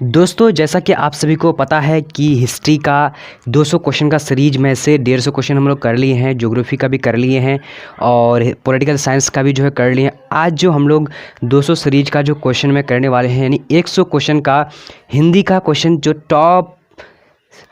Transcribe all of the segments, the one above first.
दोस्तों जैसा कि आप सभी को पता है कि हिस्ट्री का 200 क्वेश्चन का सीरीज में से 150 क्वेश्चन हम लोग कर लिए हैं, ज्योग्राफी का भी कर लिए हैं और पॉलिटिकल साइंस का भी जो है कर लिए हैं। आज जो हम लोग 200 सीरीज का जो क्वेश्चन में करने वाले हैं यानी 100 क्वेश्चन का हिंदी का क्वेश्चन जो टॉप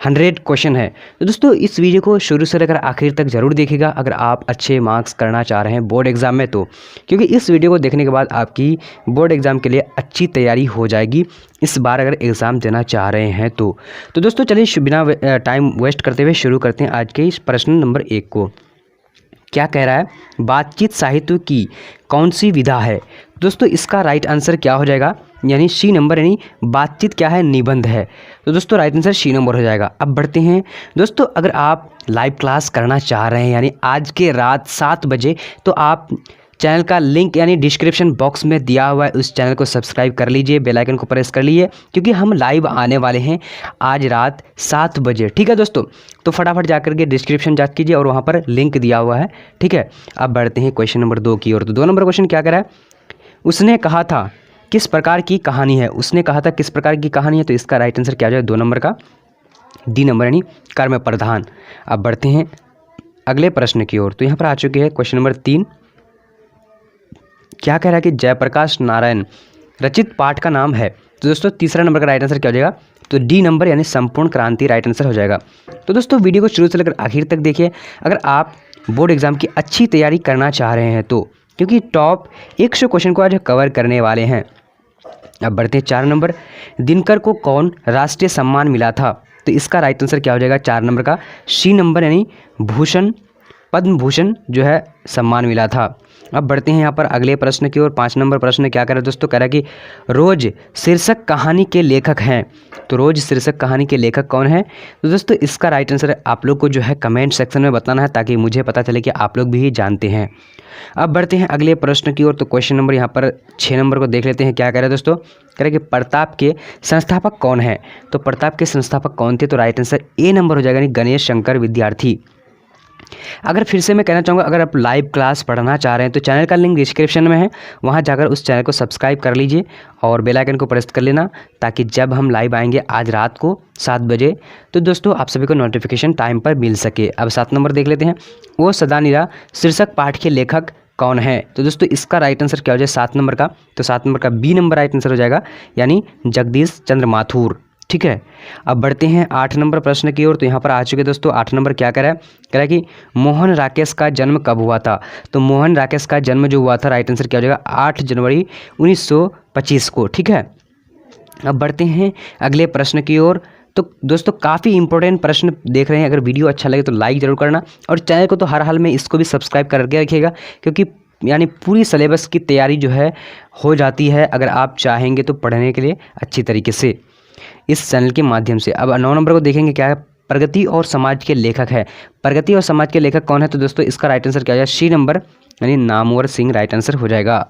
100 क्वेश्चन है। तो दोस्तों इस वीडियो को शुरू से लेकर आखिर तक ज़रूर देखिएगा अगर आप अच्छे मार्क्स करना चाह रहे हैं बोर्ड एग्ज़ाम में, तो क्योंकि इस वीडियो को देखने के बाद आपकी बोर्ड एग्ज़ाम के लिए अच्छी तैयारी हो जाएगी इस बार अगर एग्ज़ाम देना चाह रहे हैं तो दोस्तों चलिए बिना टाइम वेस्ट करते हुए शुरू करते हैं आज के इस प्रश्न नंबर 1 को। क्या कह रहा है, बातचीत साहित्य की कौन सी विधा है। दोस्तों इसका राइट आंसर क्या हो जाएगा, यानी सी नंबर, यानी बातचीत क्या है, निबंध है। तो दोस्तों राइट आंसर सी नंबर हो जाएगा। अब बढ़ते हैं दोस्तों, अगर आप लाइव क्लास करना चाह रहे हैं यानी आज के रात 7 बजे, तो आप चैनल का लिंक यानी डिस्क्रिप्शन बॉक्स में दिया हुआ है, उस चैनल को सब्सक्राइब कर लीजिए, बेल आइकन को प्रेस कर लीजिए क्योंकि हम लाइव आने वाले हैं आज रात 7 बजे। ठीक है दोस्तों, तो फटाफट जाकर के डिस्क्रिप्शन जांच कीजिए और वहाँ पर लिंक दिया हुआ है। ठीक है, अब बढ़ते हैं क्वेश्चन नंबर 2 की ओर। तो 2 नंबर क्वेश्चन क्या कह रहा है, उसने कहा था किस प्रकार की कहानी है। उसने कहा था किस प्रकार की कहानी है, तो इसका राइट आंसर क्या हो जाए 2 नंबर का डी नंबर, यानी कर्म प्रधान। अब बढ़ते हैं अगले प्रश्न की ओर। तो यहाँ पर आ चुके हैं क्वेश्चन नंबर 3। क्या कह रहा है कि जयप्रकाश नारायण रचित पाठ का नाम है। तो दोस्तों तीसरा नंबर का राइट आंसर क्या हो जाएगा, तो डी नंबर यानी संपूर्ण क्रांति राइट आंसर हो जाएगा। तो दोस्तों वीडियो को शुरू से लेकर आखिर तक देखिए अगर आप बोर्ड एग्जाम की अच्छी तैयारी करना चाह रहे हैं तो, क्योंकि टॉप 100 क्वेश्चन को आज कवर करने वाले हैं। अब बढ़ते हैं 4 नंबर, दिनकर को कौन राष्ट्रीय सम्मान मिला था। तो इसका राइट आंसर क्या हो जाएगा 4 नंबर का सी नंबर, यानी भूषण, पद्म भूषण जो है सम्मान मिला था। अब बढ़ते हैं यहाँ पर अगले प्रश्न की ओर। 5 नंबर प्रश्न क्या कह रहा है दोस्तों, कह रहा है कि रोज शीर्षक कहानी के लेखक हैं। तो रोज शीर्षक कहानी के लेखक कौन है। तो दोस्तों इसका राइट आंसर आप लोग को जो है कमेंट सेक्शन में बताना है ताकि मुझे पता चले कि आप लोग भी जानते हैं। अब बढ़ते हैं अगले प्रश्न की ओर। तो क्वेश्चन नंबर यहाँ पर 6 नंबर को देख लेते हैं। क्या कह रहा है दोस्तों, कह रहा है कि प्रताप के संस्थापक कौन है। तो प्रताप के संस्थापक कौन थे, तो राइट आंसर ए नंबर हो जाएगा, यानी गणेश शंकर विद्यार्थी। अगर फिर से मैं कहना चाहूँगा, अगर आप लाइव क्लास पढ़ना चाह रहे हैं तो चैनल का लिंक डिस्क्रिप्शन में है, वहाँ जाकर उस चैनल को सब्सक्राइब कर लीजिए और बेल आइकन को प्रेस कर लेना ताकि जब हम लाइव आएंगे आज रात को 7 बजे तो दोस्तों आप सभी को नोटिफिकेशन टाइम पर मिल सके। अब 7 नंबर देख लेते हैं, वो सदा निरा शीर्षक पाठ के लेखक कौन है। तो दोस्तों इसका राइट आंसर क्या हो जाए 7 नंबर का, तो 7 नंबर का बी नंबर राइट आंसर हो जाएगा, यानी जगदीश चंद्र माथुर। ठीक है, अब बढ़ते हैं 8 नंबर प्रश्न की ओर। तो यहाँ पर आ चुके दोस्तों 8 नंबर क्या कह रहा है, कह रहा है कि मोहन राकेश का जन्म कब हुआ था। तो मोहन राकेश का जन्म जो हुआ था राइट आंसर क्या हो जाएगा 8 जनवरी 1925 को। ठीक है, अब बढ़ते हैं अगले प्रश्न की ओर। तो दोस्तों काफ़ी इंपॉर्टेंट प्रश्न देख रहे हैं, अगर वीडियो अच्छा लगे तो लाइक ज़रूर करना और चैनल को तो हर हाल में इसको भी सब्सक्राइब करके रखिएगा क्योंकि यानी पूरी सिलेबस की तैयारी जो है हो जाती है अगर आप चाहेंगे तो पढ़ने के लिए अच्छी तरीके से इस चैनल के माध्यम से। अब 9 नंबर को देखेंगे, क्या है, प्रगति और समाज के लेखक है। प्रगति और समाज के लेखक कौन है, तो दोस्तों इसका राइट आंसर क्या है सी नंबर, यानी नामवर सिंह राइट आंसर हो जाएगा।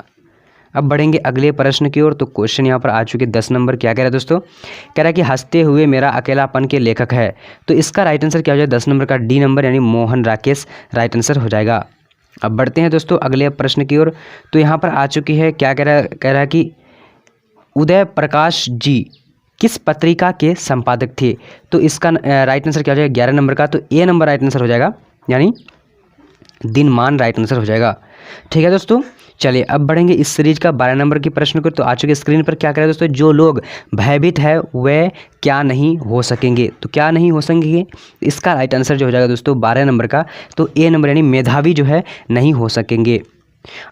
अब बढ़ेंगे अगले प्रश्न की ओर। तो क्वेश्चन यहाँ पर आ चुके 10 नंबर क्या कह रहा है दोस्तों, कह रहा है कि हंसते हुए मेरा अकेलापन के लेखक है। तो इसका राइट आंसर क्या हो जाए 10 नंबर का डी नंबर, यानी मोहन राकेश राइट आंसर हो जाएगा। अब बढ़ते हैं दोस्तों अगले प्रश्न की ओर। तो यहाँ पर आ चुकी है, क्या कह रहा है कि उदय प्रकाश जी किस पत्रिका के संपादक थे। तो इसका राइट आंसर क्या हो जाएगा 11 नंबर का, तो ए नंबर राइट आंसर हो जाएगा, यानी दिनमान राइट आंसर हो जाएगा। ठीक है दोस्तों, चलिए अब बढ़ेंगे इस सीरीज का 12 नंबर की प्रश्न को। तो आ चुके स्क्रीन पर, क्या करें दोस्तों, जो लोग भयभीत है वे क्या नहीं हो सकेंगे। तो क्या नहीं हो सकेंगे, इसका राइट आंसर जो हो जाएगा दोस्तों 12 नंबर का, तो ए नंबर, यानी मेधावी जो है नहीं हो सकेंगे।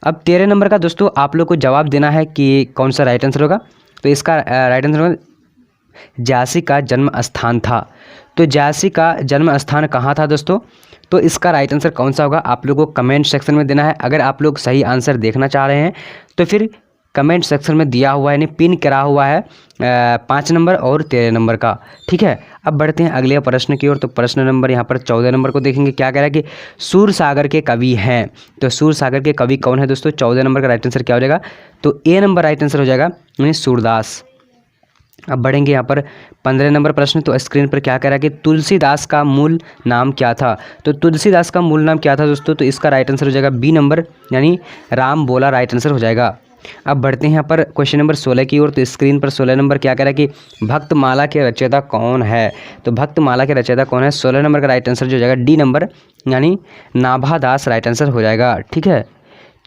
अब 13 नंबर का दोस्तों आप लोग को जवाब देना है कि कौन सा राइट आंसर होगा। तो इसका राइट आंसर होगा झांसी का जन्म स्थान था। तो झांसी का जन्म स्थान कहाँ था दोस्तों, तो इसका राइट आंसर कौन सा होगा आप लोगों को कमेंट सेक्शन में देना है। अगर आप लोग सही आंसर देखना चाह रहे हैं तो फिर कमेंट सेक्शन में दिया हुआ है, यानी पिन करा हुआ है 5 नंबर और 13 नंबर का। ठीक है, अब बढ़ते हैं अगले प्रश्न की ओर। तो प्रश्न नंबर यहाँ पर 14 नंबर को देखेंगे। क्या कह रहा है कि सूरसागर के कवि हैं। तो सूरसागर के कवि कौन है दोस्तों, 14 नंबर का राइट आंसर क्या हो जाएगा, तो ए नंबर राइट आंसर हो जाएगा, यानी सूरदास। अब बढ़ेंगे यहाँ पर 15 नंबर प्रश्न। तो स्क्रीन पर क्या कह रहा है कि तुलसीदास का मूल नाम क्या था। तो तुलसीदास का मूल नाम क्या था दोस्तों, तो इसका राइट आंसर हो जाएगा बी नंबर, यानी राम बोला राइट आंसर हो जाएगा। अब बढ़ते हैं यहाँ पर क्वेश्चन नंबर 16 की ओर। तो स्क्रीन पर 16 नंबर क्या कह रहा है कि भक्तमाला के रचयिता कौन है। तो भक्तमाला के रचयिता कौन है, 16 नंबर का राइट आंसर जो हो जाएगा डी नंबर यानी नाभादास राइट आंसर हो जाएगा। ठीक है,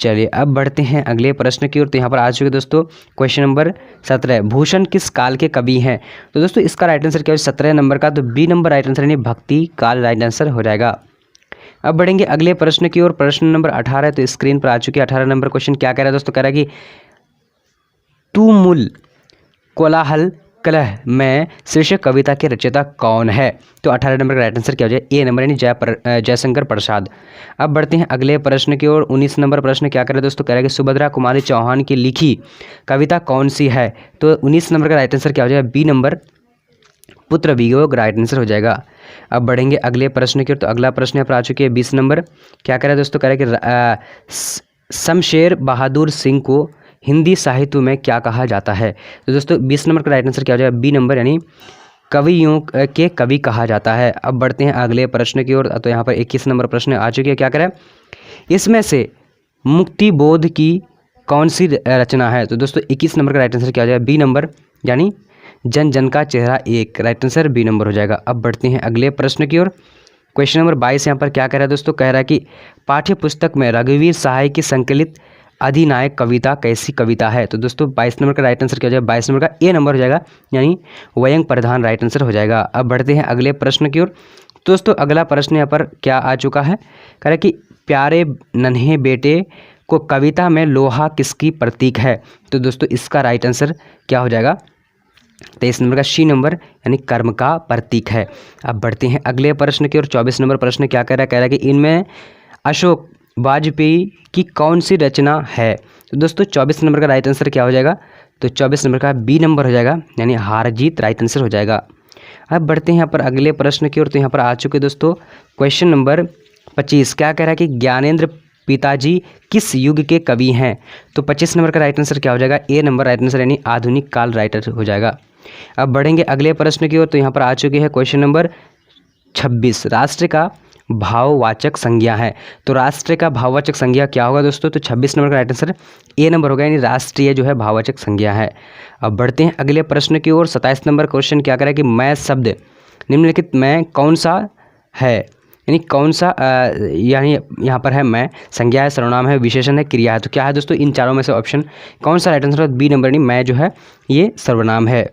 चलिए अब बढ़ते हैं अगले प्रश्न की ओर। तो यहाँ पर आ चुके दोस्तों क्वेश्चन नंबर 17, भूषण किस काल के कवि हैं। तो दोस्तों इसका राइट आंसर क्या है 17 नंबर का, तो बी नंबर राइट आंसर यानी भक्ति काल राइट आंसर हो जाएगा। अब बढ़ेंगे अगले प्रश्न की ओर। प्रश्न नंबर 18, तो स्क्रीन पर आ चुके 18 नंबर क्वेश्चन क्या कह रहा है दोस्तों, कह रहा है कि तुमुल कोलाहल कलह में शीर्षक कविता के रचयिता कौन है। तो 18 नंबर का राइट आंसर क्या हो जाए, ए नंबर यानी जयशंकर प्रसाद। अब बढ़ते हैं अगले प्रश्न की ओर। 19 नंबर प्रश्न क्या कर रहे हैं दोस्तों, कह रहे हैं कि सुभद्रा कुमारी चौहान की लिखी कविता कौन सी है। तो 19 नंबर का राइट आंसर क्या हो जाएगा, बी नंबर पुत्र वियोग राइट आंसर हो जाएगा। अब बढ़ेंगे अगले प्रश्न की ओर। तो अगला प्रश्न यहाँ पर आ चुके हैं 20 नंबर, क्या कह रहा है दोस्तों, कह रहे हैं कि शमशेर बहादुर सिंह को हिंदी साहित्य में क्या कहा जाता है। तो दोस्तों 20 नंबर का राइट आंसर क्या हो जाएगा, बी नंबर यानी कवियों के कवि कहा जाता है। अब बढ़ते हैं अगले प्रश्न की ओर। तो यहाँ पर 21 नंबर प्रश्न आ चुके हैं, क्या करें, इसमें से मुक्ति बोध की कौन सी रचना है। तो दोस्तों 21 नंबर का राइट आंसर क्या हो जाएगा, बी नंबर यानी जन जन का चेहरा एक राइट आंसर बी नंबर हो जाएगा। अब बढ़ते हैं अगले प्रश्न की ओर। क्वेश्चन नंबर 22 यहाँ पर क्या कह रहा है दोस्तों, कह रहा है कि पाठ्य पुस्तक में रघुवीर सहाय की संकलित अधिनायक कविता कैसी कविता है। तो दोस्तों 22 नंबर का राइट आंसर क्या हो जाएगा, 22 नंबर का ए नंबर हो जाएगा यानी व्यंग प्रधान राइट आंसर हो जाएगा। अब बढ़ते हैं अगले प्रश्न की ओर। दोस्तों अगला प्रश्न यहाँ पर क्या आ चुका है, कह रहा है कि प्यारे नन्हे बेटे को कविता में लोहा किसकी प्रतीक है। तो दोस्तों इसका राइट आंसर क्या हो जाएगा, 23 नंबर का सी नंबर यानी कर्म का प्रतीक है। अब बढ़ते हैं अगले प्रश्न की ओर। 24 नंबर प्रश्न क्या कह रहा है कि इनमें अशोक वाजपेयी की कौन सी रचना है। तो दोस्तों 24 नंबर का राइट आंसर क्या हो जाएगा, तो 24 नंबर का बी नंबर हो जाएगा यानी हार जीत राइट आंसर हो जाएगा। अब बढ़ते हैं यहाँ पर अगले प्रश्न की ओर। तो यहाँ पर आ चुके दोस्तों क्वेश्चन नंबर 25, क्या कह रहा है कि ज्ञानेंद्र पिताजी किस युग के कवि हैं। तो 25 नंबर का राइट आंसर क्या हो जाएगा, ए नंबर राइट आंसर यानी आधुनिक काल राइटर हो जाएगा। अब बढ़ेंगे अगले प्रश्न की ओर। तो यहाँ पर आ चुके हैं क्वेश्चन नंबर 26, राष्ट्र का भाववाचक संज्ञा है। तो राष्ट्र का भाववाचक संज्ञा क्या होगा दोस्तों, तो 26 नंबर का राइट आंसर ए नंबर होगा यानी राष्ट्रीय जो है भाववाचक संज्ञा है। अब बढ़ते हैं अगले प्रश्न की ओर। 27 नंबर क्वेश्चन क्या करें कि मैं शब्द निम्नलिखित में कौन सा है, यानी कौन सा यानी यहाँ पर है मैं, संज्ञा है, सर्वनाम है, विशेषण है, क्रिया है। तो क्या है दोस्तों इन चारों में से ऑप्शन कौन सा राइट आंसर है, बी नंबर यानी मैं जो है ये सर्वनाम है।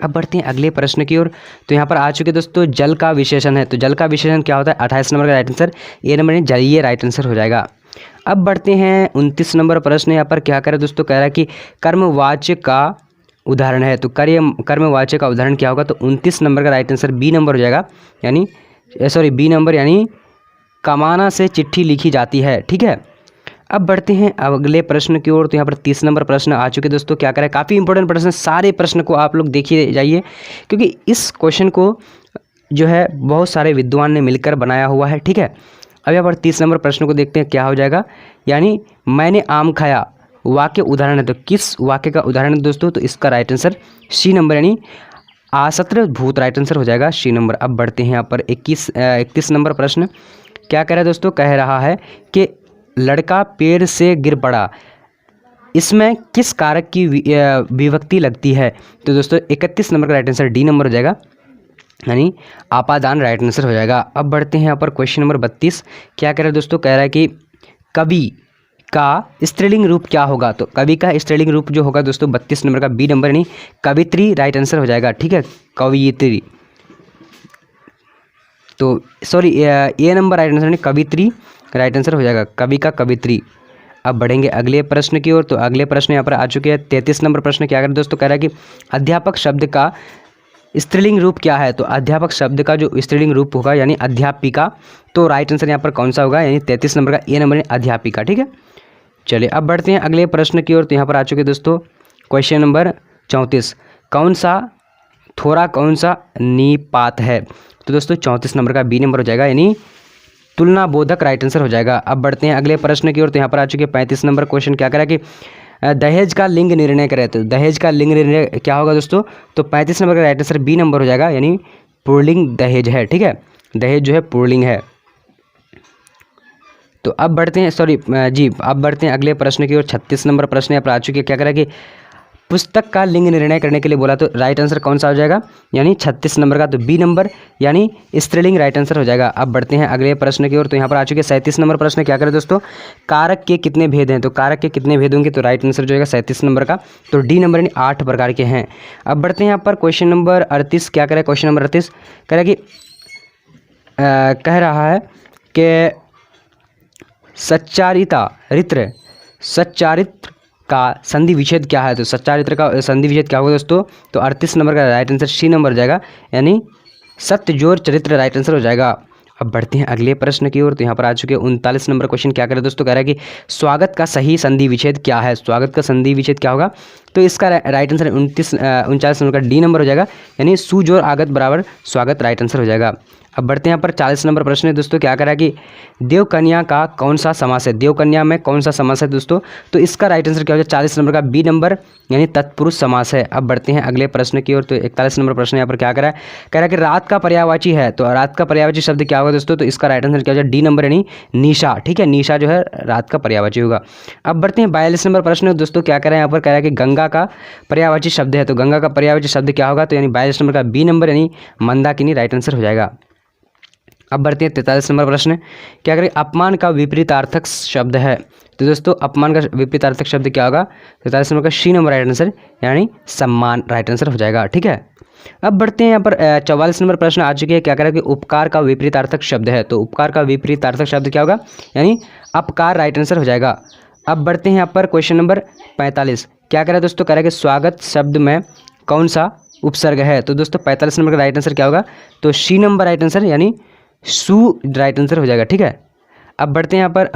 अब बढ़ते हैं अगले प्रश्न की ओर। तो यहाँ पर आ चुके दोस्तों जल का विशेषण है। तो जल का विशेषण क्या होता है, 28 नंबर का राइट आंसर ए नंबर यानी जलीय राइट आंसर हो जाएगा। अब बढ़ते हैं 29 नंबर प्रश्न। यहाँ पर क्या करें दोस्तों, कह रहा है कि कर्मवाच्य का उदाहरण है। तो कर्मवाच्य का उदाहरण क्या होगा, तो 29 नंबर का राइट आंसर बी नंबर हो जाएगा यानी बी नंबर यानी कमाना से चिट्ठी लिखी जाती है। ठीक है, अब बढ़ते हैं अगले प्रश्न की ओर। तो यहाँ पर 30 नंबर प्रश्न आ चुके दोस्तों, क्या करें, काफ़ी इंपॉर्टेंट प्रश्न, सारे प्रश्न को आप लोग देखिए जाइए क्योंकि इस क्वेश्चन को जो है बहुत सारे विद्वान ने मिलकर बनाया हुआ है। ठीक है, अब यहाँ पर 30 नंबर प्रश्न को देखते हैं क्या हो जाएगा, यानी मैंने आम खाया वाक्य उदाहरण है। तो किस वाक्य का उदाहरण है दोस्तों, तो इसका राइट आंसर सी नंबर यानी आसत्र भूत राइट आंसर हो जाएगा सी नंबर। अब बढ़ते हैं यहाँ पर 31 नंबर प्रश्न क्या कह रहा है दोस्तों, कह रहा है कि लड़का पेड़ से गिर पड़ा, इसमें किस कारक की विभक्ति लगती है। तो दोस्तों 31 नंबर का राइट आंसर डी नंबर हो जाएगा यानी आपादान राइट आंसर हो जाएगा। अब बढ़ते हैं यहाँ पर क्वेश्चन नंबर 32, क्या कह रहा है दोस्तों, कह रहा है कि कवि का स्त्रीलिंग रूप क्या होगा। तो कवि का स्त्रीलिंग रूप जो होगा दोस्तों 32 नंबर का बी नंबर यानी कवित्री राइट आंसर हो जाएगा। ठीक है, कवियत्री, तो सॉरी ए नंबर राइट आंसर यानी कवित्री राइट आंसर हो जाएगा, कवि का कवित्री। अब बढ़ेंगे अगले प्रश्न की ओर। तो अगले प्रश्न यहाँ पर आ चुके हैं 33 नंबर प्रश्न क्या करें दोस्तों, कह रहा है कि अध्यापक शब्द का स्त्रीलिंग रूप क्या है। तो अध्यापक शब्द का जो स्त्रीलिंग रूप होगा यानी अध्यापिका, तो राइट आंसर यहाँ पर कौन सा होगा, यानी 33 नंबर का ए नंबर यानी अध्यापिका। ठीक है, चलिए अब बढ़ते हैं अगले प्रश्न की ओर। तो यहाँ पर आ चुके दोस्तों क्वेश्चन नंबर 34, कौन सा थोड़ा कौन सा निपात है। तो दोस्तों 34 नंबर का बी नंबर हो जाएगा यानी तुलना बोधक राइट आंसर हो जाएगा। अब बढ़ते हैं अगले प्रश्न की ओर। तो यहाँ पर आ चुके 35 नंबर क्वेश्चन क्या करा कि दहेज का लिंग निर्णय करें। तो दहेज का लिंग निर्णय क्या होगा दोस्तों, तो 35 नंबर का राइट आंसर बी नंबर हो जाएगा यानी पुल्लिंग दहेज है। ठीक है, दहेज जो है पुल्लिंग है। तो अब बढ़ते हैं अब बढ़ते हैं अगले प्रश्न की ओर। 36 नंबर प्रश्न यहाँ पर आ चुके हैं। क्या करें कि पुस्तक का लिंग निर्णय करने के लिए बोला, तो राइट आंसर कौन सा हो जाएगा, यानी 36 नंबर का तो बी नंबर यानी स्त्रीलिंग राइट आंसर हो जाएगा। अब बढ़ते हैं अगले प्रश्न की ओर। तो यहाँ पर आ चुके 37 नंबर प्रश्न। क्या करें दोस्तों, कारक के कितने भेद हैं, तो कारक के कितने भेद होंगे, तो राइट आंसर जो है 37 नंबर का तो डी नंबर यानी 8 प्रकार के हैं। अब बढ़ते हैं यहाँ पर क्वेश्चन नंबर 38। क्या करें, क्वेश्चन नंबर 38 कह रहा है कि कह रहा है कि सच्चारित्र का संधि विच्छेद क्या है, तो सच्चारित्र का संधि विच्छेद क्या होगा दोस्तों, तो 38 नंबर का राइट आंसर सी नंबर हो जाएगा, यानी सत्य जोड़ चरित्र राइट आंसर हो जाएगा। अब बढ़ते हैं अगले प्रश्न की ओर। तो यहाँ पर आ चुके 39 नंबर क्वेश्चन। क्या करें दोस्तों, कह रहा है कि स्वागत का सही संधि विच्छेद क्या है, स्वागत का संधि विच्छेद क्या होगा, तो इसका राइट आंसर 39 नंबर का डी नंबर हो जाएगा, यानी सुजोर आगत बराबर स्वागत राइट आंसर हो जाएगा। अब बढ़ते हैं यहाँ पर 40 नंबर प्रश्न है दोस्तों। क्या करा है कि देवकन्या का कौन सा समास है, देवकन्या में कौन सा समास है दोस्तों, तो इसका राइट आंसर क्या हो जाएगा 40 नंबर का बी नंबर यानी तत्पुरुष समास है। अब बढ़ते हैं अगले प्रश्न की ओर। तो 41 नंबर प्रश्न यहाँ पर क्या करा है, कह रहा है कि रात का पर्यायवाची है, तो रात का पर्यायवाची शब्द क्या होगा दोस्तों, तो इसका राइट आंसर क्या हो जाएगा डी नंबर यानी निशा। ठीक है, निशा जो है रात का पर्यायवाची होगा। अब बढ़ते हैं 42 नंबर प्रश्न है दोस्तों। क्या कह रहा है यहाँ पर, कह रहा है कि गंगा का पर्यायवाची शब्द है, तो गंगा का पर्यायवाची शब्द क्या होगा, तो यानी 42 नंबर का बी नंबर यानी मंदाकिनी राइट आंसर हो जाएगा। अब बढ़ते हैं 43 नंबर प्रश्न। क्या करें, अपमान का विपरीतार्थक शब्द है, तो दोस्तों अपमान का विपरीतार्थक शब्द क्या होगा, 43 नंबर का सी नंबर राइट आंसर यानी सम्मान राइट आंसर हो जाएगा। ठीक है, अब बढ़ते हैं यहाँ पर 44 नंबर प्रश्न आ चुके हैं। क्या करें कि उपकार का विपरीतार्थक शब्द है, तो उपकार का विपरीतार्थक शब्द क्या होगा, यानी अपकार राइट आंसर हो जाएगा। अब बढ़ते हैं यहाँ पर क्वेश्चन नंबर 45। क्या करें दोस्तों, कह रहा है कि स्वागत शब्द में कौन सा उपसर्ग है, तो दोस्तों 45 नंबर का राइट आंसर क्या होगा, तो सी नंबर राइट आंसर यानी सु राइट आंसर हो जाएगा। ठीक है, अब बढ़ते हैं यहाँ पर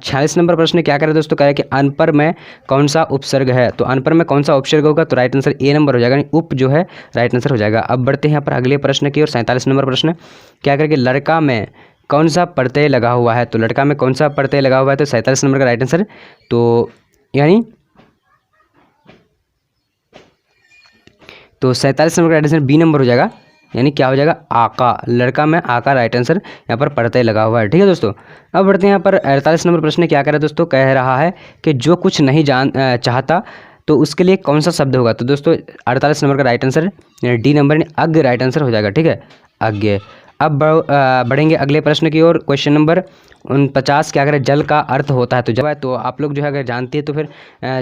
46 नंबर प्रश्न। क्या करें दोस्तों, कह रहा है कि अनपर में कौन सा उपसर्ग है, तो अनपर में कौन सा उपसर्ग होगा, तो राइट आंसर ए नंबर हो जाएगा, यानी उप जो है राइट आंसर हो जाएगा। अब बढ़ते हैं यहाँ पर अगले प्रश्न की ओर। 47 नंबर प्रश्न। क्या करें कि लड़का में कौन सा प्रत्यय लगा हुआ है, तो लड़का में कौन सा प्रत्यय लगा हुआ है, तो 47 नंबर का राइट आंसर तो यानी 47 नंबर का राइट आंसर बी नंबर हो जाएगा, यानी क्या हो जाएगा आका, लड़का में आका राइट आंसर यहाँ पर प्रत्यय लगा हुआ है। ठीक है दोस्तों, अब बढ़ते हैं यहाँ पर 48 नंबर प्रश्न। क्या कह रहा है दोस्तों, कह रहा है कि जो कुछ नहीं चाहता तो उसके लिए कौन सा शब्द होगा, तो दोस्तों 48 नंबर का राइट आंसर डी नंबर अज्ञ राइट आंसर हो जाएगा। ठीक है, अज्ञ। अब बढ़ेंगे अगले प्रश्न की ओर। Question number 49। क्या करें, जल का अर्थ होता है, तो जब तो आप लोग जो है अगर जानते हैं तो फिर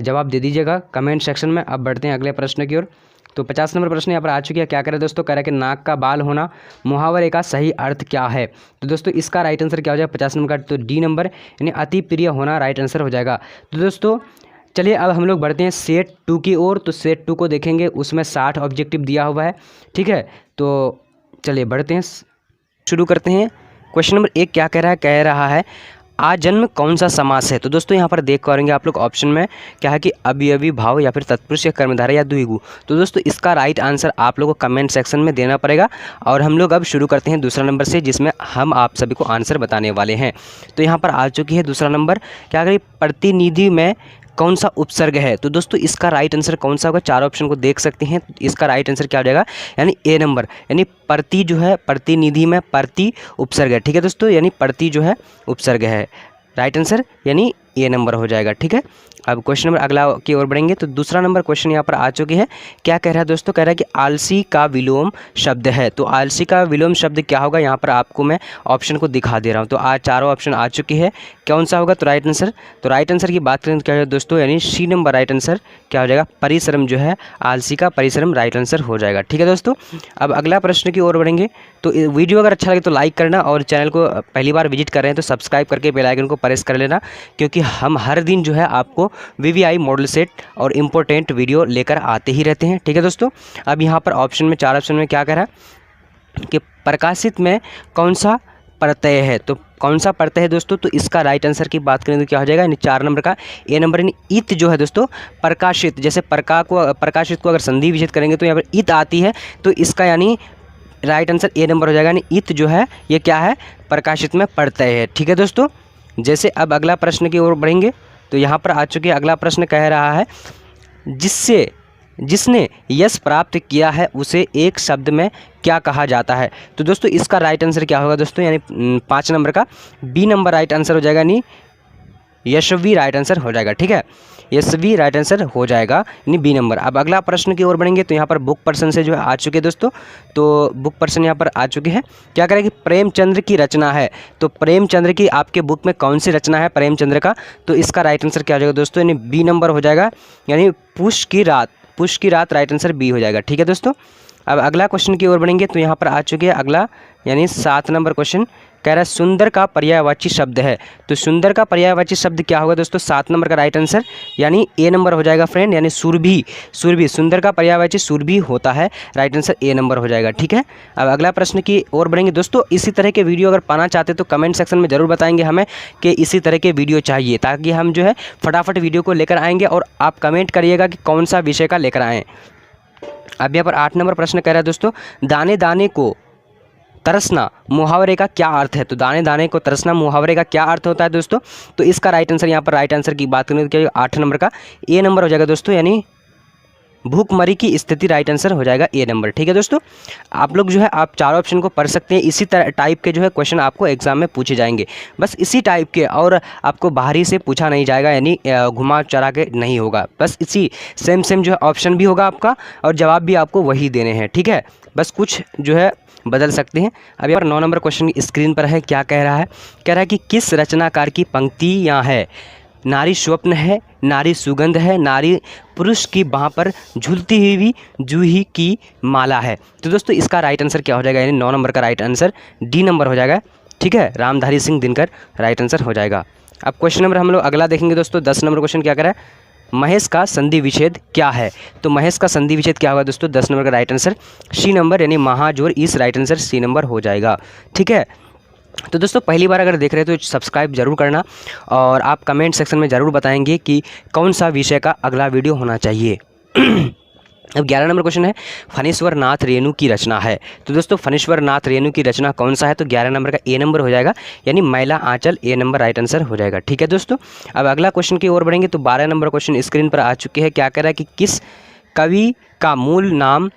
जवाब दे दीजिएगा कमेंट सेक्शन में। अब बढ़ते हैं अगले प्रश्न की ओर। तो 50 नंबर प्रश्न यहाँ पर आ चुकी है। क्या करें दोस्तों, कह रहा है कि नाक का बाल होना मुहावरे का सही अर्थ क्या है, तो दोस्तों इसका राइट आंसर क्या हो जाएगा 50 नंबर का, तो डी नंबर यानी अति प्रिय होना राइट आंसर हो जाएगा। तो दोस्तों चलिए अब हम लोग बढ़ते हैं सेट 2 की ओर। तो सेट 2 को देखेंगे, उसमें 60 ऑब्जेक्टिव दिया हुआ है। ठीक है, तो चलिए बढ़ते हैं, शुरू करते हैं। क्वेश्चन नंबर 1 क्या कह रहा है आजन्म कौन सा समास है, तो दोस्तों यहाँ पर देख पाएंगे आप लोग ऑप्शन में क्या है कि अवयवी भाव या फिर तत्पुरुष या कर्मधारय या द्विगु। तो दोस्तों इसका राइट आंसर आप लोगों को कमेंट सेक्शन में देना पड़ेगा। और हम लोग अब शुरू करते हैं दूसरा नंबर से, जिसमें हम आप सभी को आंसर बताने वाले हैं। तो यहाँ पर आ चुकी है दूसरा नंबर। क्या करें, प्रतिनिधि में कौन सा उपसर्ग है, तो दोस्तों इसका राइट आंसर कौन सा होगा, चार ऑप्शन को देख सकते हैं। इसका राइट आंसर क्या हो जाएगा, यानी ए नंबर यानी प्रति जो है प्रतिनिधि में प्रति उपसर्ग है। ठीक है दोस्तों, यानी प्रति जो है उपसर्ग है, राइट आंसर यानी ए नंबर हो जाएगा। ठीक है, अब क्वेश्चन नंबर अगला की ओर बढ़ेंगे। तो दूसरा नंबर क्वेश्चन यहाँ पर आ चुकी है। क्या कह रहा है दोस्तों, कह रहा है कि आलसी का विलोम शब्द है, तो आलसी का विलोम शब्द क्या होगा, यहाँ पर आपको मैं ऑप्शन को दिखा दे रहा हूँ। तो आज चारों ऑप्शन आ चुकी है, कौन सा होगा, तो राइट आंसर की बात करें तो क्या है दोस्तों, यानी सी नंबर राइट आंसर क्या हो जाएगा, परिश्रम जो है आलसी का परिश्रम राइट आंसर हो जाएगा। ठीक है दोस्तों, अब अगला प्रश्न की ओर बढ़ेंगे। तो वीडियो अगर अच्छा लगे तो लाइक करना, और चैनल को पहली बार विजिट कर रहे हैं तो सब्सक्राइब करके बेल आइकन को प्रेस कर लेना, क्योंकि हम हर दिन जो है आपको VVI मॉडल सेट और इम्पोर्टेंट वीडियो लेकर आते ही रहते हैं। ठीक है दोस्तों, अब यहाँ पर ऑप्शन में चार ऑप्शन में क्या कह रहा है कि प्रकाशित में कौन सा प्रत्यय है, तो कौन सा प्रत्यय है दोस्तों, तो इसका राइट आंसर की बात करें तो क्या हो जाएगा, यानी 4 नंबर का ए नंबर यानी इत जो है दोस्तों प्रकाशित, जैसे प्रकाशित को अगर संधि विच्छेद करेंगे तो यहाँ पर इत आती है, तो इसका यानी राइट आंसर ए नंबर हो जाएगा, यानी इत जो है ये क्या है, प्रकाशित में प्रत्यय है। ठीक है दोस्तों, जैसे अब अगला प्रश्न की ओर बढ़ेंगे। तो यहाँ पर आ चुके अगला प्रश्न कह रहा है जिससे जिसने यश प्राप्त किया है उसे एक शब्द में क्या कहा जाता है। तो दोस्तों इसका राइट आंसर क्या होगा दोस्तों, यानी 5 नंबर का बी नंबर राइट आंसर हो जाएगा, यानी यशस्वी राइट आंसर हो जाएगा। ठीक है, यशस्वी राइट आंसर हो जाएगा यानी बी नंबर। अब अगला प्रश्न की ओर बढ़ेंगे तो यहाँ पर बुक पर्सन से जो है आ चुके हैं दोस्तों, तो बुक पर्सन यहाँ पर आ चुके हैं। क्या करें कि प्रेमचंद्र की रचना है, तो प्रेमचंद्र की आपके बुक में कौन सी रचना है प्रेमचंद्र का, तो इसका राइट आंसर क्या हो जाएगा दोस्तों, यानी बी नंबर हो जाएगा, यानी पुष की रात। पुष की रात राइट आंसर बी हो जाएगा। ठीक है दोस्तों, अब अगला क्वेश्चन की ओर बढ़ेंगे तो यहाँ पर आ चुके हैं अगला, यानी 7 नंबर क्वेश्चन कह रहा है सुंदर का पर्यायवाची शब्द है। तो सुंदर का पर्यायवाची शब्द क्या होगा दोस्तों, 7 नंबर का राइट आंसर यानी ए नंबर हो जाएगा फ्रेंड, यानी सुरभि। सुरभि, सुंदर का पर्यायवाची सुरभि होता है, राइट आंसर ए नंबर हो जाएगा। ठीक है, अब अगला प्रश्न की ओर बढ़ेंगे दोस्तों। इसी तरह के वीडियो अगर पाना चाहते तो कमेंट सेक्शन में ज़रूर बताएंगे हमें कि इसी तरह के वीडियो चाहिए, ताकि हम जो है फटाफट वीडियो को लेकर आएंगे और आप कमेंट करिएगा कि कौन सा विषय का लेकर आएँ। अब यहाँ पर 8 नंबर प्रश्न कह रहा है दोस्तों, दाने दाने को तरसना मुहावरे का क्या अर्थ है। तो दाने दाने को तरसना मुहावरे का क्या अर्थ होता है दोस्तों, तो इसका राइट आंसर यहाँ पर राइट आंसर की बात करें तो क्या 8 नंबर का ए नंबर हो जाएगा दोस्तों, यानी भूखमरी की स्थिति राइट आंसर हो जाएगा ए नंबर। ठीक है दोस्तों, आप लोग जो है आप चारों ऑप्शन को पढ़ सकते हैं। इसी तरह टाइप के जो है क्वेश्चन आपको एग्जाम में पूछे जाएंगे, बस इसी टाइप के, और आपको बाहरी से पूछा नहीं जाएगा, यानी घुमा चढ़ा के नहीं होगा, बस इसी सेम जो है ऑप्शन भी होगा आपका और जवाब भी आपको वही देने हैं। ठीक है, बस कुछ जो है बदल सकते हैं। अब यहाँ पर 9 नंबर क्वेश्चन स्क्रीन पर है, क्या कह रहा है, कह रहा है कि किस रचनाकार की पंक्तियाँ है, नारी स्वप्न है, नारी सुगंध है, नारी पुरुष की बाह पर झूलती हुई जूही की माला है। तो दोस्तों इसका राइट आंसर क्या हो जाएगा, यानी 9 नंबर का राइट आंसर डी नंबर हो जाएगा। ठीक है, रामधारी सिंह दिनकर राइट आंसर हो जाएगा। अब क्वेश्चन नंबर हम लोग अगला देखेंगे दोस्तों। 10 नंबर क्वेश्चन क्या कर रहा है, महेश का संधि विच्छेद क्या है। तो महेश का संधि विच्छेद क्या होगा दोस्तों, 10 नंबर का राइट आंसर सी नंबर, यानी महाजोर इस राइट आंसर सी नंबर हो जाएगा। ठीक है, तो दोस्तों पहली बार अगर देख रहे हैं तो सब्सक्राइब जरूर करना और आप कमेंट सेक्शन में ज़रूर बताएंगे कि कौन सा विषय का अगला वीडियो होना चाहिए। अब 11 नंबर क्वेश्चन है, फणीश्वर नाथ रेणु की रचना है। तो दोस्तों फणीश्वर नाथ रेणु की रचना कौन सा है, तो 11 नंबर का ए नंबर हो जाएगा, यानी मैला आंचल ए नंबर राइट आंसर हो जाएगा। ठीक है दोस्तों, अब अगला क्वेश्चन की ओर बढ़ेंगे तो 12 नंबर क्वेश्चन स्क्रीन पर आ चुके हैं। क्या कह रहा है कि किस कवि का मूल नाम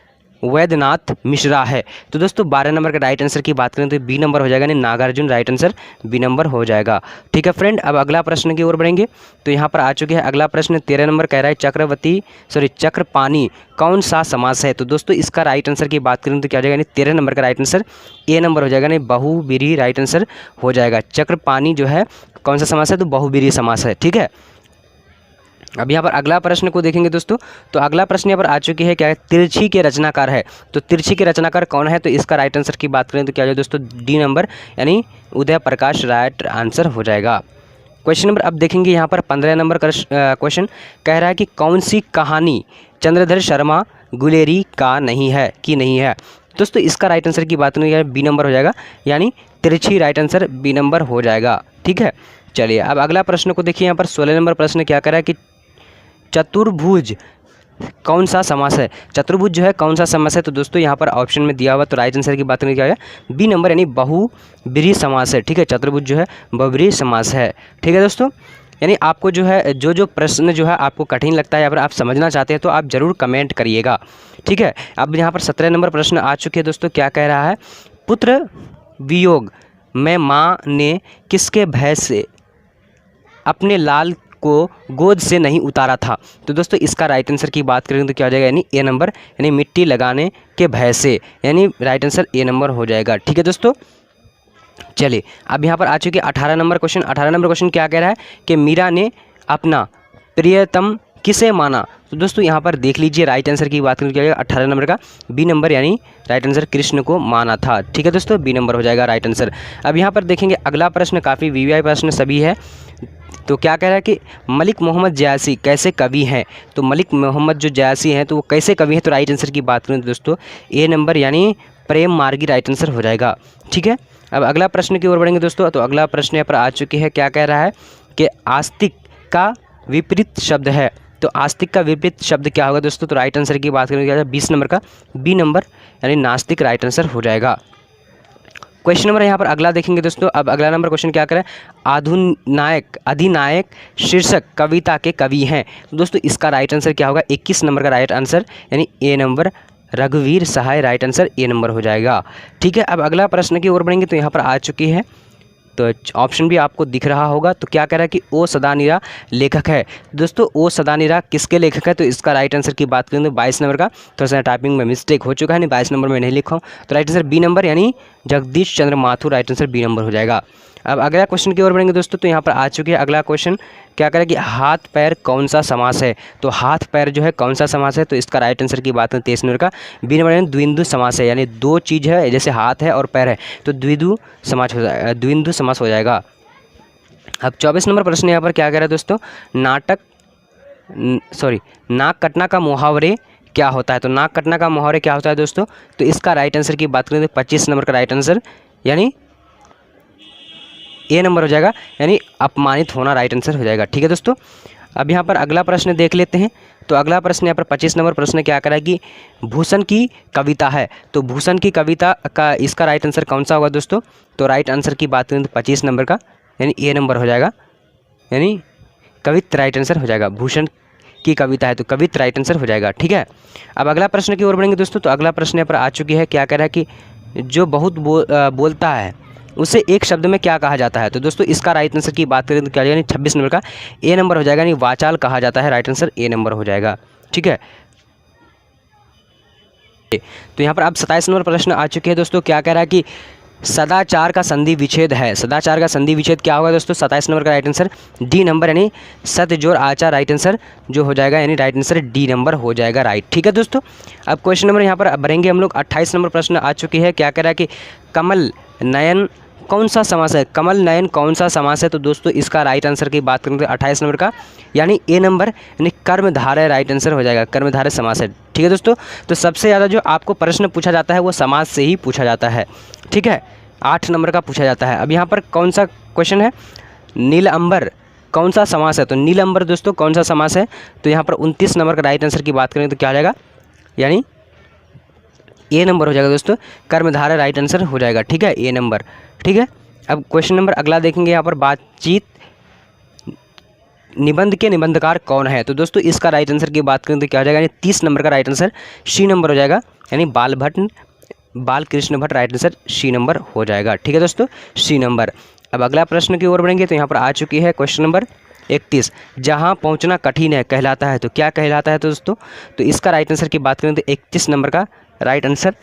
वैद्यनाथ मिश्रा है। तो दोस्तों 12 नंबर का राइट आंसर की बात करें तो बी नंबर हो जाएगा, यानी Nagarjuna right answer B number हो जाएगा। ठीक है फ्रेंड, अब अगला प्रश्न की ओर बढ़ेंगे तो यहाँ पर आ चुके हैं अगला प्रश्न 13 नंबर कह रहा है चक्रपाणी कौन सा समास है। तो दोस्तों इसका राइट आंसर की बात करें तो क्या हो जाएगा, यानी 13 नंबर का राइट आंसर ए नंबर हो जाएगा, यानी बहुब्रीहि राइट आंसर हो जाएगा। चक्रपाणी जो है कौन सा समास है, तो बहुब्रीहि समास है। ठीक है, अब यहाँ पर अगला प्रश्न को देखेंगे दोस्तों, तो अगला प्रश्न यहाँ पर आ चुकी है, क्या है, तिरछी के रचनाकार है। तो तिरछी के रचनाकार कौन है, तो इसका राइट आंसर की बात करें तो क्या हो जाएगा दोस्तों, डी नंबर, यानी उदय प्रकाश राइट आंसर हो जाएगा। क्वेश्चन नंबर अब देखेंगे यहाँ पर 15 नंबर क्वेश्चन कह रहा है कि कौन सी कहानी चंद्रधर शर्मा गुलेरी का नहीं है। दोस्तों इसका राइट आंसर की बात करें बी नंबर हो जाएगा, यानी तिरछी राइट आंसर बी नंबर हो जाएगा। ठीक है, चलिए अब अगला प्रश्न को देखिए। यहाँ पर 16 नंबर प्रश्न क्या कह रहा है कि चतुर्भुज कौन सा समास है। चतुर्भुज जो है कौन सा समास है, तो दोस्तों यहाँ पर ऑप्शन में दिया हुआ, तो राइट आंसर की बात करें क्या है, बी नंबर, यानी बहुब्रीहि समास है। ठीक है, चतुर्भुज जो है बहुब्रीहि समास है। ठीक है दोस्तों, यानी आपको जो है जो प्रश्न जो है आपको कठिन लगता है या फिर आप समझना चाहते हैं तो आप ज़रूर कमेंट करिएगा। ठीक है, अब यहाँ पर 17 नंबर प्रश्न आ चुके हैं दोस्तों। क्या कह रहा है, पुत्र वियोग में माँ ने किसके भय से अपने लाल को गोद से नहीं उतारा था। तो दोस्तों इसका राइट आंसर की बात करें तो क्या हो जाएगा, यानी ए नंबर, यानी मिट्टी लगाने के भय से, यानी राइट आंसर ए नंबर हो जाएगा। ठीक है दोस्तों, चलिए अब यहाँ पर आ चुके 18 नंबर क्वेश्चन। 18 नंबर क्वेश्चन क्या कह रहा है कि मीरा ने अपना प्रियतम किसे माना। तो दोस्तों यहाँ पर देख लीजिए, राइट आंसर की बात करें क्या हो जाएगा, 18 नंबर का बी नंबर, यानी राइट आंसर कृष्ण को माना था। ठीक है दोस्तों, बी नंबर हो जाएगा राइट आंसर। अब यहाँ पर देखेंगे अगला प्रश्न, काफ़ी वीवीआई प्रश्न सभी है। तो क्या कह रहा है कि मलिक मोहम्मद जयासी कैसे कवि हैं। तो मलिक मोहम्मद जो जयासी हैं तो वो कैसे कवि हैं, तो राइट आंसर की बात करें तो दोस्तों ए नंबर, यानी प्रेम मार्गी राइट आंसर हो जाएगा। ठीक है, अब अगला प्रश्न की ओर बढ़ेंगे दोस्तों। तो अगला प्रश्न यहाँ पर आ चुके हैं। क्या कह रहा है कि आस्तिक का विपरीत शब्द है। तो आस्तिक का विपरीत शब्द क्या होगा दोस्तों, तो राइट आंसर की बात करें 20 नंबर का बी नंबर, यानी नास्तिक राइट आंसर हो जाएगा। क्वेश्चन नंबर यहाँ पर अगला देखेंगे दोस्तों। अब अगला नंबर क्वेश्चन क्या करें, अधिनायक शीर्षक कविता के कवि हैं। तो दोस्तों इसका राइट आंसर क्या होगा, 21 नंबर का राइट आंसर यानी ए नंबर रघुवीर सहाय, राइट आंसर ए नंबर हो जाएगा। ठीक है, अब अगला प्रश्न की ओर बढ़ेंगे तो यहाँ पर आ चुकी है, तो ऑप्शन भी आपको दिख रहा होगा। तो क्या कह रहा है कि ओ सदानीरा लेखक है। दोस्तों ओ सदानीरा किसके लेखक है, तो इसका राइट आंसर की बात करें तो 22 नंबर का, थोड़ा सा टाइपिंग में मिस्टेक हो चुका है, नहीं 22 नंबर में नहीं लिखा हूँ, तो राइट आंसर बी नंबर यानी Jagdish Chandra Mathur, right answer B number हो जाएगा। अब अगला क्वेश्चन की ओर बढ़ेंगे दोस्तों, तो यहाँ पर आ चुकी है अगला क्वेश्चन, क्या करें कि हाथ पैर कौन सा समास है। तो हाथ पैर जो है कौन सा समास है, तो इसका राइट आंसर की बात करें 23 नंबर का बी नंबर यानी द्विंदु समास है, यानी दो चीज़ है जैसे हाथ है और पैर है तो द्विंदु समास हो जाएगा। अब 24 नंबर प्रश्न यहाँ पर क्या कह रहा है दोस्तों, नाक कटना का मुहावरे क्या होता है। तो नाक कटना का मुहावरे क्या होता है दोस्तों, तो इसका राइट आंसर की बात करें तो 25 नंबर का राइट आंसर यानी ए नंबर हो जाएगा, यानी अपमानित होना, राइट आंसर हो जाएगा। ठीक है दोस्तों, अब यहाँ पर अगला प्रश्न देख लेते हैं। तो अगला प्रश्न यहाँ पर 25 नंबर प्रश्न क्या करा कि भूषण की कविता है। तो भूषण की कविता का इसका राइट आंसर कौन सा होगा दोस्तों, तो राइट आंसर की बात करें तो 25 नंबर का यानी ए नंबर हो जाएगा, यानी कवित राइट आंसर हो जाएगा। भूषण की कविता है तो कवित राइट आंसर हो जाएगा। ठीक है, अब अगला प्रश्न की ओर बढ़ेंगे दोस्तों। तो अगला प्रश्न यहाँ पर आ चुकी है, क्या कह रहा है कि जो बहुत बोलता है उसे एक शब्द में क्या कहा जाता है। तो दोस्तों इसका राइट आंसर की बात करें तो क्या यानी 26 नंबर का ए नंबर हो जाएगा, यानी वाचाल कहा जाता है, राइट आंसर ए नंबर हो जाएगा। ठीक है, तो यहाँ पर अब 27 नंबर प्रश्न आ चुके हैं दोस्तों, क्या कह रहा है कि सदाचार का संधि विच्छेद है। सदाचार का संधि विच्छेद क्या होगा दोस्तों, 27 नंबर का राइट आंसर डी नंबर यानी सत जोड़ आचार, राइट आंसर जो हो जाएगा यानी राइट आंसर डी नंबर हो जाएगा। राइट, ठीक है दोस्तों, अब क्वेश्चन नंबर यहाँ पर भरेंगे हम लोग। 28 नंबर प्रश्न आ चुकी है, क्या कह रहा है कि कमल नयन कौन सा समास है। कमल नयन कौन सा समास है, तो दोस्तों इसका राइट आंसर की बात करें तो 28 नंबर का यानी ए नंबर यानी कर्मधारय, राइट आंसर हो जाएगा, कर्मधारय समास है। ठीक है दोस्तों, तो सबसे ज़्यादा जो आपको प्रश्न पूछा जाता है वो समास से ही पूछा जाता है। ठीक है, 8 नंबर का पूछा जाता है। अब यहाँ पर कौन सा क्वेश्चन है, नीलअंबर कौन सा समास है। तो नीलअंबर दोस्तों कौन सा समास है, तो यहाँ पर 29 नंबर का राइट आंसर की बात करें तो क्या हो जाएगा, यानी ए नंबर हो जाएगा दोस्तों, कर्मधारय राइट आंसर हो जाएगा। ठीक है, ए नंबर। ठीक है, अब क्वेश्चन नंबर अगला देखेंगे। यहाँ पर बातचीत निबंध के निबंधकार कौन है। तो दोस्तों इसका राइट आंसर की बात करें तो क्या हो जाएगा, यानी 30 नंबर का राइट आंसर सी नंबर हो जाएगा, यानी Balkrishna Bhatt, right answer C number हो जाएगा। ठीक है दोस्तों, सी नंबर। अब अगला प्रश्न की ओर बढ़ेंगे तो यहाँ पर आ चुकी है क्वेश्चन नंबर 31, जहाँ पहुँचना कठिन है कहलाता है। तो क्या कहलाता है दोस्तों, तो इसका राइट आंसर की बात करें तो 31 नंबर का राइट आंसर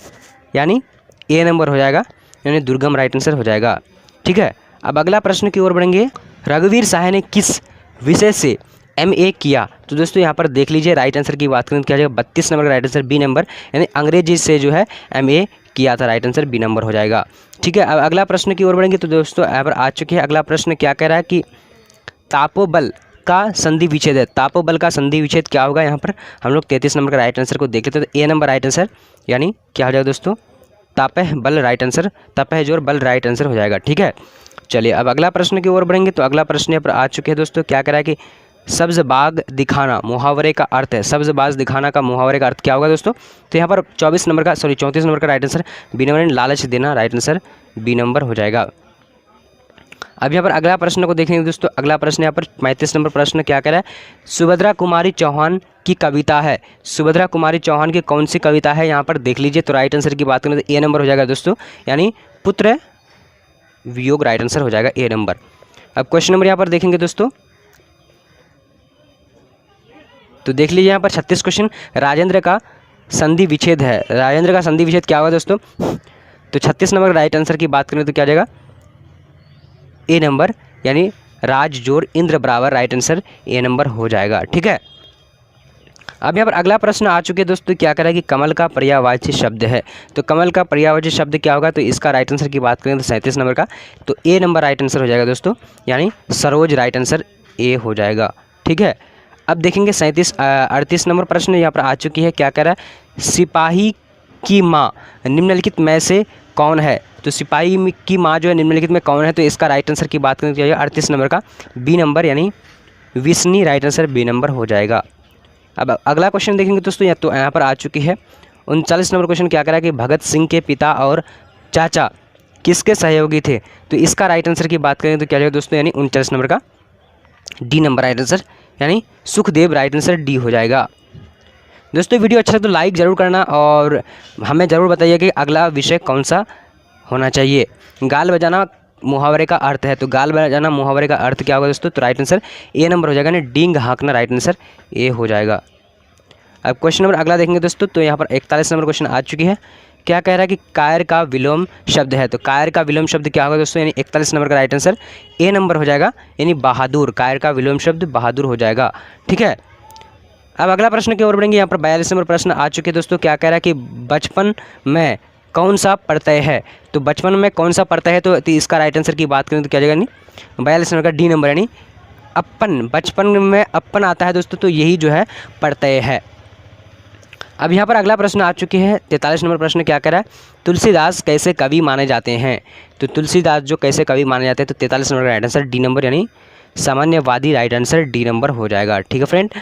यानी ए नंबर हो जाएगा, यानी दुर्गम, राइट आंसर हो जाएगा। ठीक है, अब अगला प्रश्न की ओर बढ़ेंगे। रघुवीर सहाय ने किस विषय से MA किया। तो दोस्तों यहाँ पर देख लीजिए, राइट आंसर की बात करें तो क्या जाएगा, 32 नंबर का राइट आंसर बी नंबर, यानी अंग्रेजी से जो है MA किया था, राइट आंसर बी नंबर हो जाएगा। ठीक है, अब अगला प्रश्न की ओर बढ़ेंगे तो दोस्तों यहाँ पर आ चुके हैं अगला प्रश्न, क्या कह रहा है कि तापोबल का संधि विच्छेद है। तापोबल का संधि विच्छेद क्या होगा, यहाँ पर हम लोग 33 नंबर का राइट आंसर को देख लेते हैं। तो ए नंबर राइट आंसर यानी क्या हो जाएगा दोस्तों, तापह बल, राइट आंसर, तापह जोर बल, राइट आंसर हो जाएगा। ठीक है, चलिए अब अगला प्रश्न की ओर बढ़ेंगे। तो अगला प्रश्न यहाँ पर आ चुके हैं दोस्तों, क्या कह रहा है कि सब्ज बाग दिखाना मुहावरे का अर्थ है। सब्ज बाग दिखाना का मुहावरे का अर्थ क्या होगा दोस्तों, तो यहाँ पर 34 नंबर का राइट आंसर बी नंबर, लालच देना, राइट आंसर बी नंबर हो जाएगा। अब यहाँ पर अगला प्रश्न को देखेंगे दोस्तों। अगला प्रश्न यहाँ पर 35 नंबर प्रश्न क्या कह रहा है, सुभद्रा कुमारी चौहान की कविता है। सुभद्रा कुमारी चौहान की कौन सी कविता है, यहाँ पर देख लीजिए। तो राइट आंसर की बात करें तो ए नंबर हो जाएगा दोस्तों, यानी पुत्र वियोग, राइट आंसर हो जाएगा ए नंबर। अब क्वेश्चन नंबर यहाँ पर देखेंगे दोस्तों, तो देख लीजिए यहाँ पर 36 क्वेश्चन, राजेंद्र का संधि विच्छेद है। राजेंद्र का संधि विच्छेद क्या होगा दोस्तों, तो 36 नंबर राइट आंसर की बात करें तो क्या आ जाएगा, ए नंबर, यानी राज जोड़ इंद्र बराबर, राइट आंसर ए नंबर हो जाएगा। ठीक है, अब यहाँ पर अगला प्रश्न आ चुके हैं दोस्तों, क्या कह रहा है कि कमल का पर्यायवाची शब्द है। तो कमल का पर्यायवाची शब्द क्या होगा, तो इसका राइट आंसर की बात करें तो 37 नंबर का, तो ए नंबर राइट आंसर हो जाएगा दोस्तों, यानी सरोज, राइट आंसर ए हो जाएगा। ठीक है, अब देखेंगे 38 नंबर प्रश्न यहाँ पर आ चुकी है, क्या कह रहा है, सिपाही की माँ निम्नलिखित में से कौन है। तो सिपाही की माँ जो है निम्नलिखित में कौन है, तो इसका राइट आंसर की बात करें तो 38 नंबर का बी नंबर, यानी विष्णी, राइट आंसर बी नंबर हो जाएगा। अब अगला क्वेश्चन देखेंगे दोस्तों, तो यहाँ पर आ चुकी है 39 नंबर क्वेश्चन, क्या कह रहा है कि भगत सिंह के पिता और चाचा किसके सहयोगी थे? तो इसका राइट आंसर की बात करें तो क्या हो जाएगा दोस्तों, यानी 39 नंबर का डी नंबर राइट आंसर, यानी सुखदेव राइट आंसर डी हो जाएगा। दोस्तों वीडियो अच्छा है तो लाइक ज़रूर करना और हमें ज़रूर बताइए कि अगला विषय कौन सा होना चाहिए। गाल बजाना मुहावरे का अर्थ है, तो गाल बजाना मुहावरे का अर्थ क्या होगा दोस्तों? तो राइट आंसर ए नंबर हो जाएगा, यानी डींग हाँकना राइट आंसर ए हो जाएगा। अब क्वेश्चन नंबर अगला देखेंगे दोस्तों, तो यहाँ पर 41 नंबर क्वेश्चन आ चुकी है। क्या कह रहा है कि कायर का विलोम शब्द है? तो कायर का विलोम शब्द क्या होगा दोस्तों, यानी 41 नंबर का राइट आंसर ए नंबर हो जाएगा, यानी बहादुर। कायर का विलोम शब्द बहादुर हो जाएगा। ठीक है, अब अगला प्रश्न की ओर बढ़ेंगे। यहाँ पर 42 नंबर प्रश्न आ चुके हैं दोस्तों। क्या कह रहा है कि बचपन में कौन सा प्रत्यय है? तो बचपन में कौन सा प्रत्यय है? तो इसका राइट आंसर की बात करें तो क्या जाएगा, नहीं 42 नंबर का डी नंबर, यानी अपन। बचपन में अपन आता है दोस्तों, तो यही जो है प्रत्यय है। अब यहाँ पर अगला प्रश्न आ चुके हैं 43 नंबर प्रश्न। क्या कह रहा है? तुलसीदास कैसे कवि माने जाते हैं? तो तुलसीदास जो कैसे कवि माने जाते हैं, तो 43 नंबर का राइट आंसर डी नंबर, यानी सामान्यवादी राइट आंसर डी नंबर हो जाएगा। ठीक है फ्रेंड,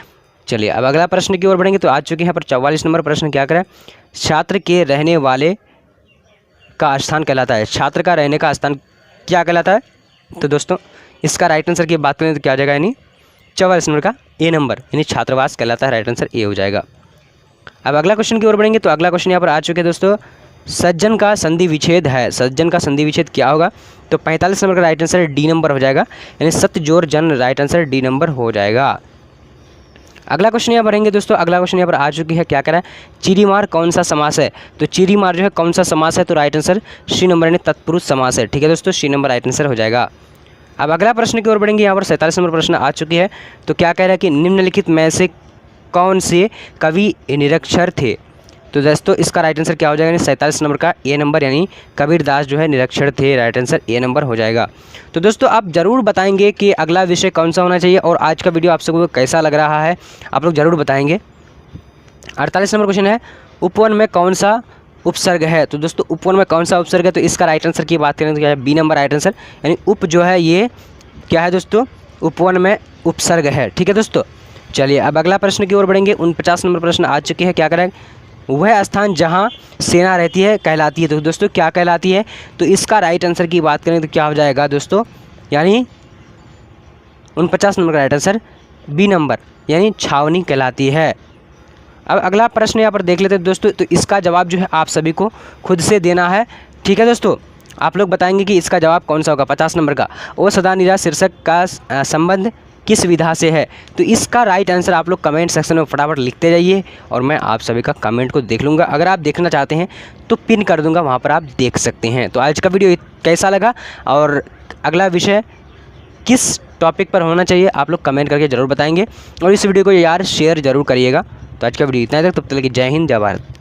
चलिए अब अगला प्रश्न की ओर बढ़ेंगे। तो आ चुके हैं यहाँ पर 44 नंबर प्रश्न। क्या करें? छात्र के रहने वाले का स्थान कहलाता है। छात्र का रहने का स्थान क्या कहलाता है? तो दोस्तों इसका राइट आंसर की बात करें तो क्या हो जाएगा, यानी 44 नंबर का ए नंबर, यानी छात्रावास कहलाता है। राइट आंसर ए हो जाएगा। अब अगला क्वेश्चन की ओर बढ़ेंगे। तो अगला क्वेश्चन यहाँ पर आ चुके हैं दोस्तों। सज्जन का संधि विच्छेद है। सज्जन का संधि विच्छेद क्या होगा? तो 45 नंबर का राइट आंसर डी नंबर हो जाएगा, यानी सत्यजोर जन राइट आंसर डी नंबर हो जाएगा। अगला क्वेश्चन यहाँ बढ़ेंगे दोस्तों। अगला क्वेश्चन यहाँ पर आ चुकी है। क्या कह रहा है? चिरीमार कौन सा समास है? तो चिरीमार जो है कौन सा समास है? तो राइट आंसर सी नंबर, यानी तत्पुरुष समास है। ठीक है दोस्तों, सी नंबर राइट आंसर हो जाएगा। अब अगला प्रश्न की ओर बढ़ेंगे। यहाँ पर 47 नंबर प्रश्न आ चुकी है। तो क्या कह रहा है कि निम्नलिखित में से कौन से कवि निरक्षर थे? तो दोस्तों इसका राइट आंसर क्या हो जाएगा, यानी 47 नंबर का ए नंबर, यानी कबीरदास जो है निरक्षर थे। राइट आंसर ए नंबर हो जाएगा। तो दोस्तों आप ज़रूर बताएंगे कि अगला विषय कौन सा होना चाहिए और आज का वीडियो आप सबको कैसा लग रहा है, आप लोग ज़रूर बताएंगे। 48 नंबर क्वेश्चन है, उपवन में कौन सा उपसर्ग है? तो दोस्तों उपवन में कौन सा उपसर्ग है? तो इसका राइट आंसर की बात करें तो क्या है? बी नंबर राइट आंसर, यानी उप जो है ये क्या है दोस्तों? उपवन में उपसर्ग है। ठीक है दोस्तों, चलिए अब अगला प्रश्न की ओर बढ़ेंगे। 49 नंबर प्रश्न आ चुके हैं। क्या करें? वह स्थान जहां सेना रहती है कहलाती है। तो दोस्तों क्या कहलाती है? तो इसका राइट आंसर की बात करें तो क्या हो जाएगा दोस्तों, यानी 49 नंबर का राइट आंसर बी नंबर, यानी छावनी कहलाती है। अब अगला प्रश्न यहाँ पर देख लेते हैं दोस्तों। तो इसका जवाब जो है आप सभी को खुद से देना है। ठीक है दोस्तों, आप लोग बताएंगे कि इसका जवाब कौन सा होगा। 50 नंबर का, ओ सदा निरा शीर्षक का संबंध किस विधा से है? तो इसका राइट आंसर आप लोग कमेंट सेक्शन में फटाफट लिखते जाइए और मैं आप सभी का कमेंट को देख लूँगा। अगर आप देखना चाहते हैं तो पिन कर दूंगा, वहाँ पर आप देख सकते हैं। तो आज का वीडियो कैसा लगा और अगला विषय किस टॉपिक पर होना चाहिए, आप लोग कमेंट करके ज़रूर बताएंगे और इस वीडियो को यार शेयर ज़रूर करिएगा। तो आज का वीडियो इतना ही तक, तब तक के लिए जय हिंद जय भारत।